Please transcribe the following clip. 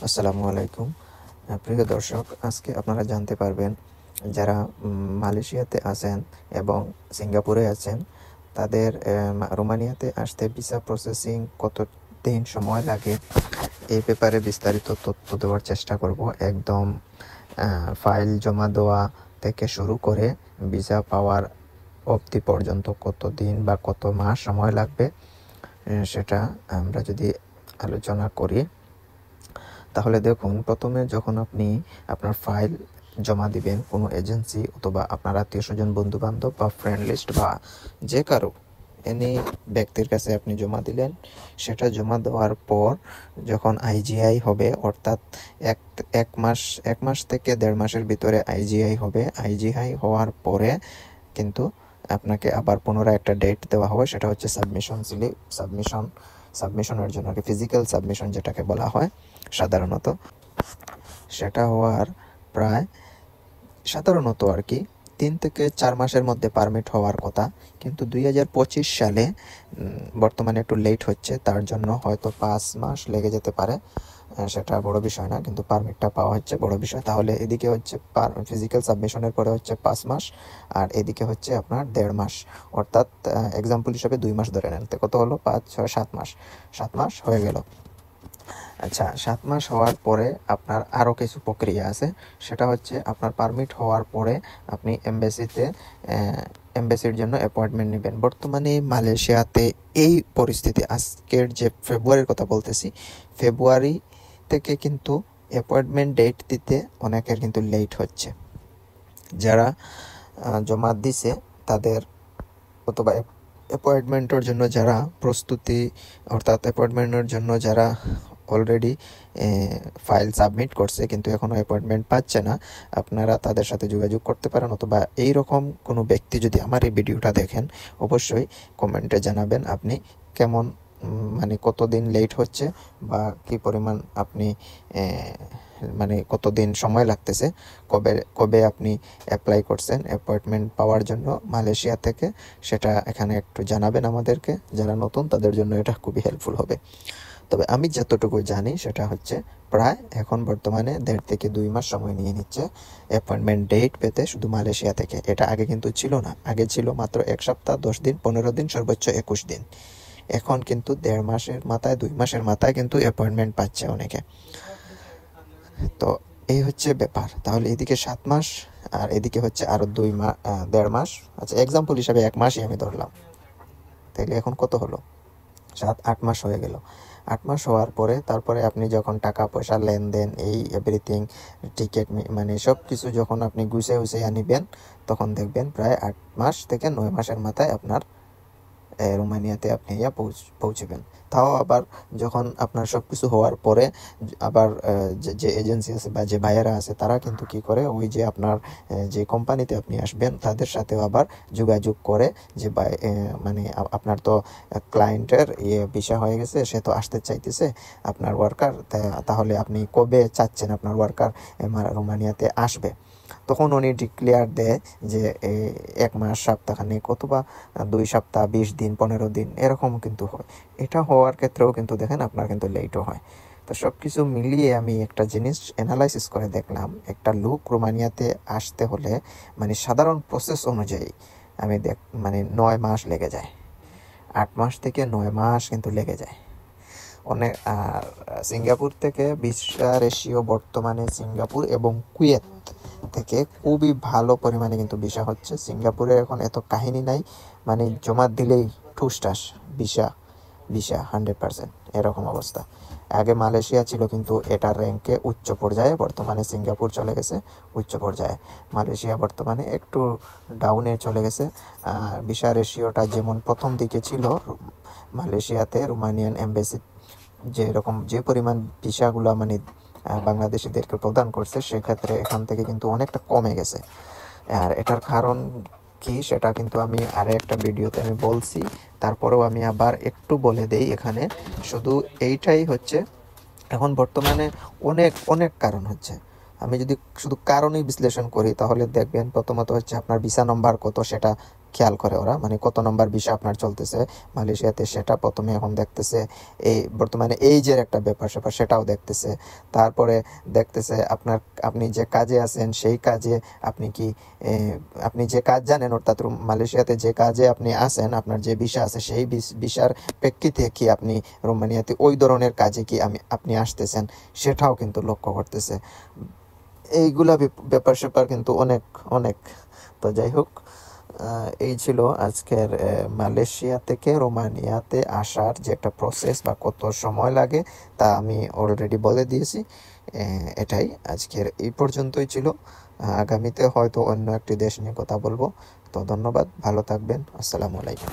আসসালামু আলাইকুম। প্রিয় দর্শক, আজকে আপনারা জানতে পারবেন যারা মালয়েশিয়াতে আছেন এবং সিঙ্গাপুরে আছেন, তাদের রোমানিয়াতে আসতে ভিসা প্রসেসিং কত দিন সময় লাগে, এই ব্যাপারে বিস্তারিত তথ্য দেওয়ার চেষ্টা করব। একদম ফাইল জমা দেওয়া থেকে শুরু করে ভিসা পাওয়ার অবধি পর্যন্ত কত দিন বা কত মাস সময় লাগবে, সেটা আমরা যদি আলোচনা করি। তাহলে দেখুন, প্রথমে যখন আপনি আপনার ফাইল জমা দিবেন কোনো এজেন্সি অথবা আপনার আত্মীয় স্বজন, বন্ধু বান্ধব বা ফ্রেন্ড লিস্ট বা যে কারো এনি ব্যক্তির কাছে আপনি জমা দিলেন, সেটা জমা দেওয়ার পর যখন আইজিআই হবে, অর্থাৎ এক মাস থেকে 1.5 মাসের ভিতরে আইজিআই হবে। আইজিআই হওয়ার পরে কিন্তু আপনাকে আবার পুনরায় একটা ডেট দেওয়া হবে, সেটা হচ্ছে সাবমিশনের জন্য আর কি, ফিজিক্যাল সাবমিশন যেটাকে বলা হয় সাধারণত। সেটা হওয়ার প্রায় সাধারণত আর কি 3 থেকে 4 মাসের মধ্যে পারমিট হওয়ার কথা, কিন্তু 2025 সালে বর্তমানে একটু লেট হচ্ছে, তার জন্য হয়তো 5 মাস লেগে যেতে পারে। সেটা বড় বিষয় না, কিন্তু পারমিটটা পাওয়া হচ্ছে বড় বিষয়। তাহলে এদিকে হচ্ছে ফিজিক্যাল সাবমিশনের পরে হচ্ছে 5 মাস, আর এদিকে হচ্ছে আপনার 1.5 মাস, অর্থাৎ এক্সাম্পল হিসাবে 2 মাস ধরে নেন, তো কত হলো? 5, 6, 7 মাস। 7 মাস হয়ে গেল। আচ্ছা, 7 মাস হওয়ার পরে আপনার আরও কিছু প্রক্রিয়া আছে। সেটা হচ্ছে আপনার পারমিট হওয়ার পরে আপনি এমবেসির জন্য অ্যাপয়েন্টমেন্ট নেবেন। বর্তমানে মালয়েশিয়াতে এই পরিস্থিতি, আজকের যে ফেব্রুয়ারির কথা বলতেছি, ফেব্রুয়ারি থেকে কিন্তু অ্যাপয়েন্টমেন্ট ডেট দিতে অনেকের কিন্তু লেট হচ্ছে। যারা জমা দিছে তাদের, অথবা অ্যাপয়েন্টমেন্টের জন্য যারা প্রস্তুতি, অর্থাৎ অ্যাপয়েন্টমেন্টের জন্য যারা অলরেডি ফাইল সাবমিট করছে কিন্তু এখনও অ্যাপয়েন্টমেন্ট পাচ্ছে না, আপনারা তাদের সাথে যোগাযোগ করতে পারেন। অথবা এই রকম কোনো ব্যক্তি যদি আমার এই ভিডিওটা দেখেন, অবশ্যই কমেন্টে জানাবেন আপনি কেমন, মানে কতদিন লেট হচ্ছে বা কি পরিমাণ আপনি মানে কতদিন সময় লাগতেছে, কবে কবে আপনি অ্যাপ্লাই করছেন অ্যাপয়েন্টমেন্ট পাওয়ার জন্য মালয়েশিয়া থেকে, সেটা এখানে একটু জানাবেন আমাদেরকে। যারা নতুন তাদের জন্য এটা খুবই হেল্পফুল হবে। তবে আমি যতটুকু জানি সেটা হচ্ছে প্রায় এখন বর্তমানে 1.5 থেকে 2 মাস সময় নিয়ে নিচ্ছে অ্যাপয়েন্টমেন্ট ডেট পেতে, শুধু মালয়েশিয়া থেকে। এটা আগে কিন্তু ছিল না, আগে ছিল মাত্র 1 সপ্তাহ, 10 দিন, 15 দিন, সর্বোচ্চ 21 দিন। এখন কিন্তু 1.5 মাসের মাথায়, 2 মাসের মাথায় কিন্তু অ্যাপয়েন্টমেন্ট পাচ্ছে অনেকে। তো এই হচ্ছে ব্যাপার। তাহলে এদিকে 7 মাস আর এদিকে হচ্ছে আরো 1.5 মাস। আচ্ছা, এক্সাম্পল হিসাবে 1 মাসই আমি ধরলাম, তাইলে এখন কত হলো? 7-8 মাস হয়ে গেল। 8 মাস হওয়ার পরে তারপরে আপনি যখন টাকা পয়সা লেনদেন, এই এভরিথিং, টিকিট, মানে সব কিছু যখন আপনি গুছিয়ে আনিবেন, তখন দেখবেন প্রায় 8 মাস থেকে 9 মাসের মাথায় আপনার রোমানিয়াতে আপনি পৌঁছবেন। তাও আবার যখন আপনার সব কিছু হওয়ার পরে আবার যে এজেন্সি আছে বা যে ভাইয়েরা আছে, তারা কিন্তু কি করে, ওই যে আপনার যে কোম্পানিতে আপনি আসবেন তাদের সাথেও আবার যোগাযোগ করে যে মানে আপনার তো ক্লায়েন্টের ভিসা হয়ে গেছে, সে তো আসতে চাইতেছে আপনার ওয়ার্কার, তাহলে আপনি কবে চাচ্ছেন আপনার ওয়ার্কার রোমানিয়াতে আসবে। তখন উনি ডিক্লেয়ার দেয় যে 1 মাস, সপ্তাহখানেক, অথবা 2 সপ্তাহ, 20 দিন, 15 দিন, এরকম কিন্তু হয়। এটা হওয়ার ক্ষেত্রেও কিন্তু দেখেন আপনার কিন্তু লেটও হয়। তো সব কিছু মিলিয়ে আমি একটা জিনিস অ্যানালাইসিস করে দেখলাম, একটা লোক রোমানিয়াতে আসতে হলে মানে সাধারণ প্রসেস অনুযায়ী আমি মানে 9 মাস লেগে যায়। 8 মাস থেকে 9 মাস কিন্তু লেগে যায় অনেক। আর সিঙ্গাপুর থেকে ভিসা রেশিও বর্তমানে সিঙ্গাপুর এবং কুয়েত থেকে খুবই ভালো পরিমাণে কিন্তু ভিসা হচ্ছে। সিঙ্গাপুরে এখন এত কাহিনী নাই, মানে জমা দিলেই ঠুসটাস ভিসা ভিসা 100%, এরকম অবস্থা। আগে মালয়েশিয়া ছিল কিন্তু এটার র্যাঙ্কে উচ্চ পর্যায়ে, বর্তমানে সিঙ্গাপুর চলে গেছে উচ্চ পর্যায়ে, মালয়েশিয়া বর্তমানে একটু ডাউনে চলে গেছে। ভিসা রেশিওটা যেমন প্রথম দিকে ছিল মালয়েশিয়াতে, রোমানিয়ান এমবেসি যে পরিমাণ ভিসাগুলো মানে বাংলাদেশিদেরকে প্রদান করছে, সেক্ষেত্রে এখান থেকে কিন্তু অনেকটা কমে গেছে। আর এটার কারণ কি সেটা কিন্তু আমি আরে একটা ভিডিওতে আমি বলছি, তারপরেও আমি আবার একটু বলে দেই এখানে। শুধু এইটাই হচ্ছে, এখন বর্তমানে অনেক অনেক কারণ হচ্ছে। আমি যদি শুধু কারণই বিশ্লেষণ করি তাহলে দেখবেন, প্রথমত হচ্ছে আপনার ভিসা নম্বর কত, সেটা খেয়াল করে ওরা, মানে কত নম্বর ভিসা আপনার চলতেছে মালয়েশিয়াতে সেটা প্রথমে এখন দেখতেছে। এই বর্তমানে এইজের একটা ব্যাপার স্যাপার সেটাও দেখতেছে। তারপরে দেখতেছে আপনি যে কাজে আছেন সেই কাজে আপনি যে কাজ জানেন, অর্থাৎ মালয়েশিয়াতে যে কাজে আপনি আছেন, আপনার যে ভিসা আছে সেই ভিসার প্রেক্ষিতে কি আপনি রোমানিয়াতে ওই ধরনের কাজে কি আপনি আসতেছেন সেটাও কিন্তু লক্ষ্য করতেছে। এইগুলা ব্যাপার স্যাপার কিন্তু অনেক অনেক। তো যাই হোক, এই ছিল আজকের মালয়েশিয়া থেকে রোমানিয়াতে আসার যে একটা প্রসেস বা কত সময় লাগে তা আমি অলরেডি বলে দিয়েছি। এটাই আজকের এই পর্যন্তই ছিল। আগামীতে হয়তো অন্য একটি দেশ নিয়ে কথা বলবো। তো ধন্যবাদ, ভালো থাকবেন, আসসালামু আলাইকুম।